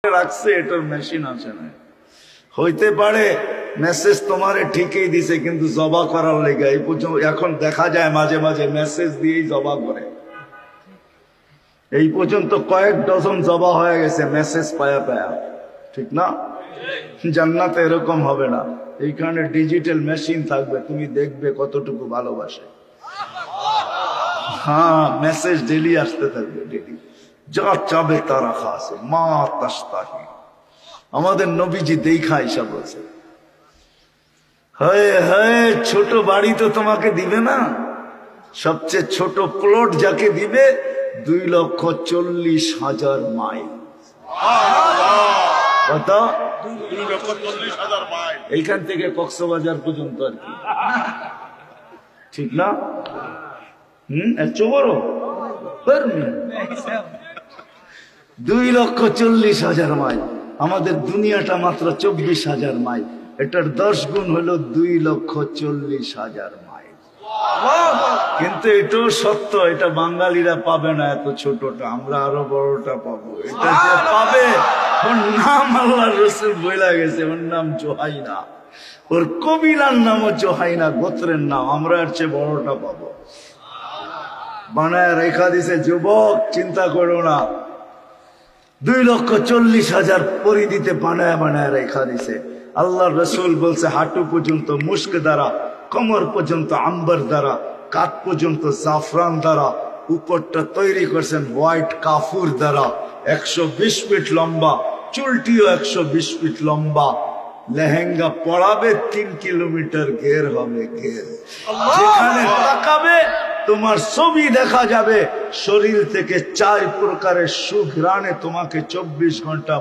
রাখছে, এটার মেশিন আছে না। হইতে পারে মেসেজ তোমারে ঠিকই দিছে, কিন্তু জবা করার লেগে এই পর্যন্ত এখন দেখা যায় মাঝে মাঝে মেসেজ দিয়েই জবা করে। এই পর্যন্ত কয়েক ডজন জবা হয়ে গেছে মেসেজ পায়া পায়া, ঠিক না? জান্নাতে এরকম হবে না, এইখানে ডিজিটাল মেশিন থাকবে, তুমি দেখবে কতটুকু ভালোবাসে। হ্যাঁ, মেসেজ ডেলি আসতে থাকবে, ডেলি যা চাবে তা রাখা আছে। মা তাস্তাহি, আমাদের নবীজি দেখা এসব বলছে। হয়ে হয়ে ছোট বাড়ি তো তোমাকে দিবে না, সবচেয়ে ছোট প্লট যাকে দিবে 2,40,000 মাইল। কত? 2,40,000 মাইল। এইখান থেকে কক্সবাজার পর্যন্ত আর কি, ঠিক না? এত বড় 2,40,000 মাইল। আমাদের দুনিয়াটা মাত্র 24,000 মাইল, এটার 10 গুণ হলো 2,40,000 মাইল। কিন্তু এটাও সত্য, এটা বাঙালিরা পাবে না এত ছোটটা, আমরা আরো বড়টা পাবো। এটা যে পাবে, ওর নাম আল্লাহর রাসূল বইলা গেছে, ওর নাম জোহাইনা, ওর কবিলার নামও জোহাইনা, গোত্রের নাম। আমরা এর চেয়ে বড়টা পাবো, বানায় রেখা দিছে। যুবক চিন্তা করো না, 2,40,000 পরিধিতে বানায় বানায় রেখা দিছে। আল্লাহর রাসূল বলছে হাঁটু পর্যন্ত মুস্ক দ্বারা, কোমর পর্যন্ত আম্বার দ্বারা, কাঁধ পর্যন্ত জাফরান দ্বারা, উপরটা তৈরি করছেন হোয়াইট কাফুর দ্বারা। 120 ফিট লম্বা, চুলটিও 120 ফিট লম্বা। লেহেঙ্গা পড়াবে 3 কিলোমিটার ঘের হবে, ঘের। যেখানে তাকাবে তোমার ছবি দেখা যাবে। শরীর থেকে 4 প্রকারের সুঘ্রাণে তোমাকে 24 ঘন্টা